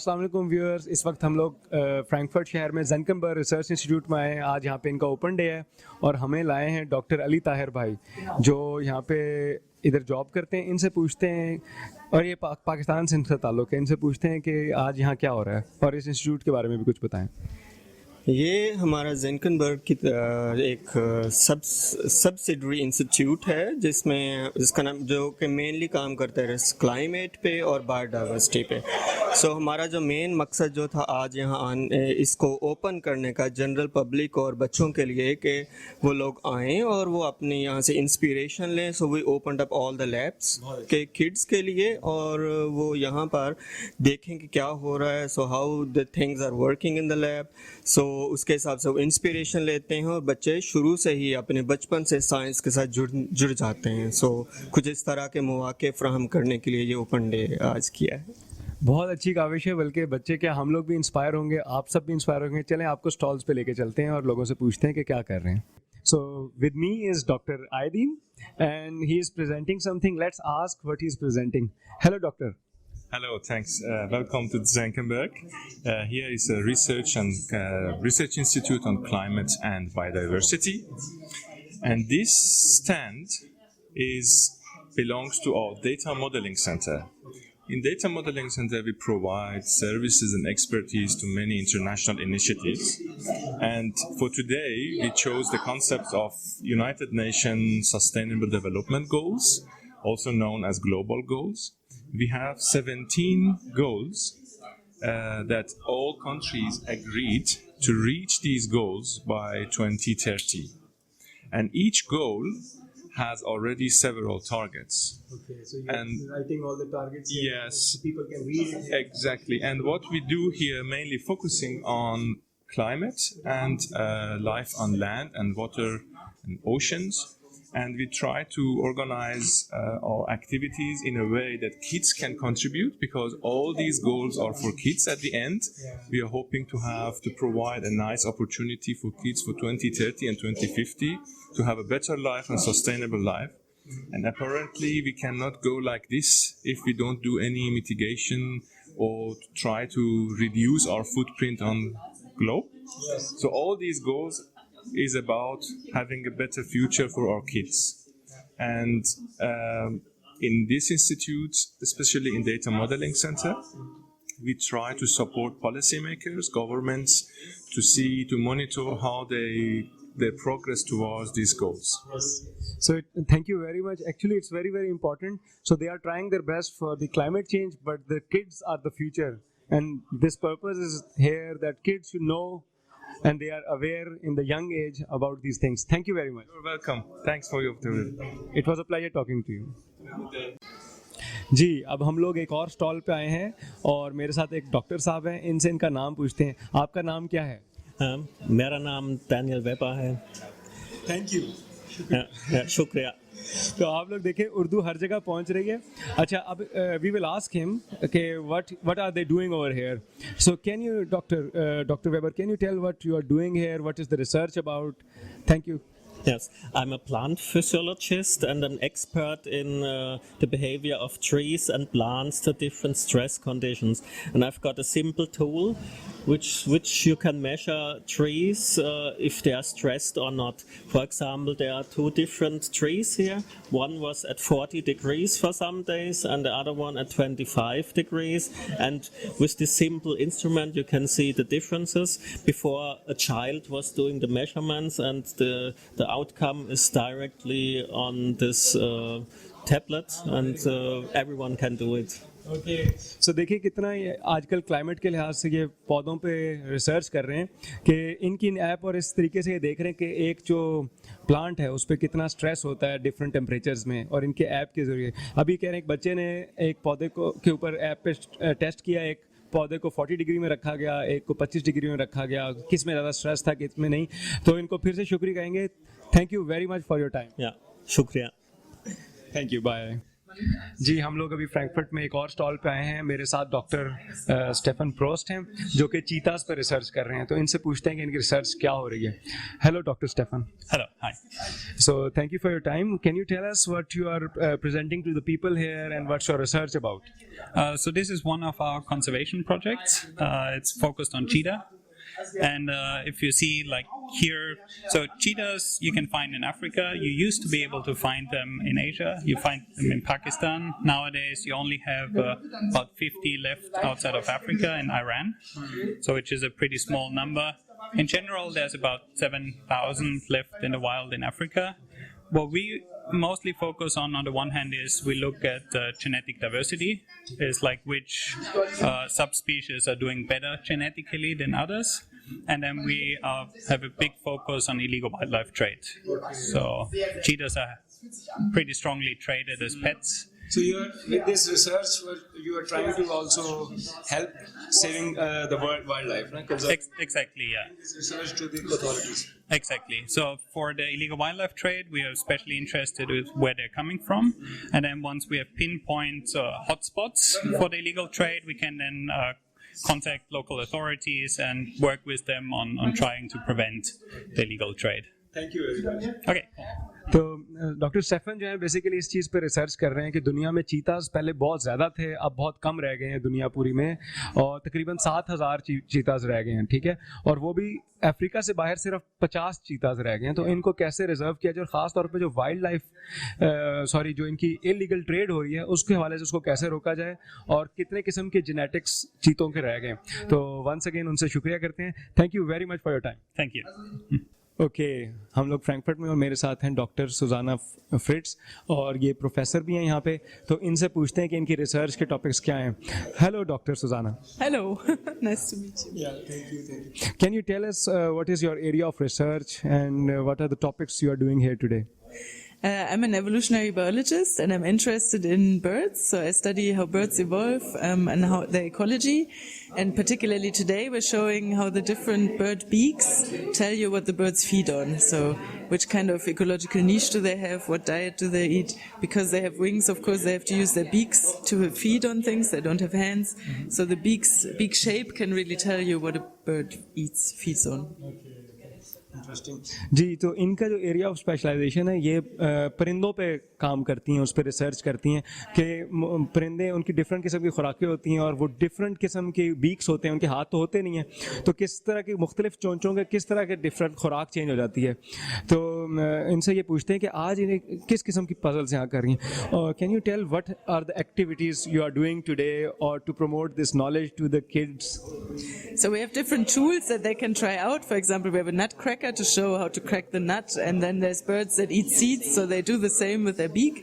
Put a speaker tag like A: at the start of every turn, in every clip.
A: अस्सलाम वालेकुम व्यूअर्स। इस वक्त हम लोग फ्रैंकफर्ट शहर में ज़ेनकनबर्ग रिसर्च इंस्टीट्यूट में आए हैं। आज यहाँ पे इनका ओपन डे है और हमें लाए हैं डॉक्टर अली ताहिर भाई, जो यहाँ पे इधर जॉब करते हैं। इनसे पूछते हैं, और ये पाकिस्तान से इनका ताल्लुक़ है, इनसे पूछते हैं कि आज यहाँ क्या हो रहा है और इस इंस्टीट्यूट के बारे में भी कुछ बताएं।
B: ये हमारा ज़ेनकनबर्ग की एक सब्सिडरी इंस्टीट्यूट है जिसका नाम जो कि मेनली काम करता है क्लाइमेट पे और बायोडाइवर्सिटी पे। सो हमारा जो मेन मकसद जो था आज यहाँ इसको ओपन करने का जनरल पब्लिक और बच्चों के लिए कि वो लोग आएँ और वो अपने यहाँ से इंस्पिरेशन लें। So we opened up all the labs के किड्स के लिए और वो यहाँ पर देखें कि क्या हो रहा है, so how the things are working in the lab. So उसके हिसाब से वो इंस्पिरेशन लेते हैं और बच्चे शुरू से ही अपने बचपन से साइंस के साथ जुड़ जाते हैं। सो कुछ इस तरह के मौके फ्राहम करने के लिए ये ओपन डे आज किया है।
A: बहुत अच्छी काविश है, बल्कि बच्चे क्या हम लोग भी इंस्पायर होंगे, आप सब भी इंस्पायर होंगे। चलें आपको स्टॉल्स पे लेके चलते हैं और लोगों से पूछते हैं कि क्या कर रहे हैं। So with me is doctor Aydin and he is presenting something. Let's ask what he is presenting. Hello doctor.
C: Hello, thanks. Welcome to Zenkenberg. Here is a research institute on climate and biodiversity, and this stand belongs to our data modeling center. In data modeling center, we provide services and expertise to many international initiatives. And for today, we chose the concept of United Nations Sustainable Development Goals, also known as global goals. We have 17 goals that all countries agreed to reach these goals by 2030. And each goal has already several targets.
A: Okay, so you're writing all the targets.
C: Yes.
A: So people can read it.
C: Exactly. And what we do here, mainly focusing on climate and life on land and water and oceans. And we try to organize our activities in a way that kids can contribute, because all these goals are for kids at the end.
A: Yeah.
C: We are hoping to provide a nice opportunity for kids for 2030 and 2050 to have a better life and sustainable life. And apparently we cannot go like this if we don't do any mitigation or try to reduce our footprint on globe.
A: Yes.
C: So all these goals is about having a better future for our kids. And in this institute, especially in Data Modeling Center, we try to support policymakers, governments, to monitor how their progress towards these goals.
A: Yes. So thank you very much. Actually, it's very, very important. So they are trying their best for the climate change, but the kids are the future. And this purpose is here that kids should know and they are aware in the young age about these things. Thank you very much.
C: You're welcome. Thanks for your time.
A: It was a pleasure talking to you. जी, अब हम लोग एक और stall पे आए हैं और मेरे साथ एक डॉक्टर साहब हैं। इनसे इनका नाम पूछते हैं। आपका नाम क्या है?
D: मेरा नाम डैनियल वेबर है।
A: Thank you.
D: शुक्रिया।
A: तो आप लोग देखें, उर्दू हर जगह पहुंच रही है। अच्छा, अब वी विल आस्क हिम कि what are they doing over here. So can you doctor Weber, can you tell what you are doing here, what is the research about? Thank you.
D: Yes, I'm a plant physiologist and an expert in the behavior of trees and plants to different stress conditions. And I've got a simple tool which you can measure trees if they are stressed or not. For example, there are two different trees here. One was at 40 degrees for some days and the other one at 25 degrees. And with this simple instrument, you can see the differences. Before, a child was doing the measurements, and the outcome is directly on this tablet, and everyone can do it.
A: Okay, so देखिए कितना आजकल climate के लिहाज से ये पौधों पे research कर रहे हैं कि इनकी ऐप, और इस तरीके से ये देख रहे हैं कि एक जो प्लांट है उस पर कितना स्ट्रेस होता है डिफरेंट टेम्परेचर्स में, और इनके ऐप के ज़रिए। अभी कह रहे हैं एक बच्चे ने एक पौधे के ऊपर ऐप पे टेस्ट किया, एक पौधे को 40 डिग्री में रखा गया, एक को 25 डिग्री में रखा गया, किस में ज़्यादा स्ट्रेस था किस में नहीं। तो इनको फिर से शुक्रिया कहेंगे। Thank you very much for your time.
D: या शुक्रिया।
A: Thank you, bye. जी, हम लोग अभी फ्रैंकफर्ट में एक और स्टॉल पे आए हैं। मेरे साथ डॉक्टर स्टेफन प्रोस्ट हैं जो कि चीतास पर रिसर्च कर रहे हैं, तो इनसे पूछते हैं कि इनकी रिसर्च क्या हो रही है। Hello doctor Stefan.
E: Hello, hi.
A: So thank you for your time. Can you tell us what you are presenting to the people here and what's your research about?
E: So this is one of our conservation projects. It's focused on cheetah. And if you see like here, so cheetahs you can find in Africa. You used to be able to find them in Asia. You find them in Pakistan. Nowadays you only have about 50 left outside of Africa in Iran, so which is a pretty small number. In general, there's about 7,000 left in the wild in Africa. What we mostly focus on the one hand is we look at genetic diversity, is like which subspecies are doing better genetically than others, and then we have a big focus on illegal wildlife trade. So cheetahs are pretty strongly traded as pets.
A: So you're with this research, you are trying to also help saving the wildlife, right?
E: Exactly, yeah.
A: This research to the authorities.
E: Exactly. So for the illegal wildlife trade, we are especially interested with where they're coming from. And then once we have pinpoint hotspots for the illegal trade, we can then contact local authorities and work with them on trying to prevent the illegal trade.
A: Thank you very much.
E: Okay.
A: तो doctor Stephen जो है basically इस चीज़ पे research कर रहे हैं कि दुनिया में चीतास पहले बहुत ज़्यादा थे, अब बहुत कम रह गए हैं दुनिया पूरी में, और तकरीबन 7,000 चीतास रह गए हैं, ठीक है, और वो भी अफ्रीका से बाहर सिर्फ 50 चीतास रह गए हैं। तो इनको कैसे रिजर्व किया जाए, और ख़ास तौर पे जो वाइल्ड लाइफ जो इनकी इलीगल ट्रेड हो रही है उसके हवाले से उसको कैसे रोका जाए, और कितने किस्म के जेनेटिक्स चीतों के रह गए। तो वंस अगेन उनसे शुक्रिया करते हैं। Thank you very much for your time.
E: Thank you.
A: Okay हम लोग फ्रैंकफर्ट में, और मेरे साथ हैं डॉक्टर सुजाना फ्रिट्स, और ये प्रोफेसर भी हैं यहाँ पे। तो इनसे पूछते हैं कि इनकी रिसर्च के टॉपिक्स क्या हैं। Hello doctor Sujana.
F: Hello, nice to meet you.
A: Yeah, thank you. Can you tell us what is your area of research and what are the topics you are doing here today?
F: I'm an evolutionary biologist and I'm interested in birds. So I study how birds evolve and how their ecology. And particularly today we're showing how the different bird beaks tell you what the birds feed on. So which kind of ecological niche do they have? What diet do they eat? Because they have wings, of course, they have to use their beaks to feed on things. They don't have hands. So the beak shape can really tell you what a bird feeds on.
A: Interesting जी। तो इनका जो area of specialisation है ये परिंदों पे काम करती हैं, उस पर रिसर्च करती हैं कि परिंदे, उनकी डिफरेंट किस्म की खुराकें होती हैं और वो डिफरेंट किस्म के बीक्स होते हैं, उनके हाथ तो होते नहीं हैं, तो किस तरह की मुख्तलिफ चोंचों के किस तरह के डिफरेंट खुराक चेंज हो जाती है। तो इनसे ये पूछते हैं कि आज इन्हें किस किस्म की पजल्स यहाँ कर रही हैं। Can you tell what are the activities you are doing today और to promote this knowledge to the kids?
F: So we have different tools that they can try out. For example, we have a nutcracker to show how to crack the nut, and then there's birds that eat seeds, so they do the same with their beak.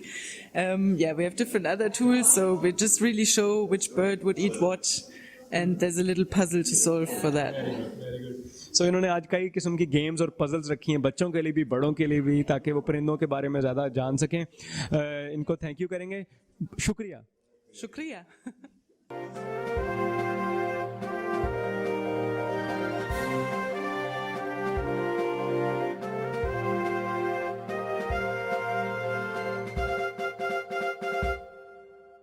F: We have different other tools, so we just really show which bird would eat what, and there's a little puzzle to solve for that.
A: So इन्होंने आज कई किस्म की games और puzzles रखी हैं, बच्चों के लिए भी बड़ों के लिए भी, ताकि वो परिंदों के बारे में ज़्यादा जान सकें। इनको थैंक यू करेंगे। शुक्रिया।
F: Shukriya.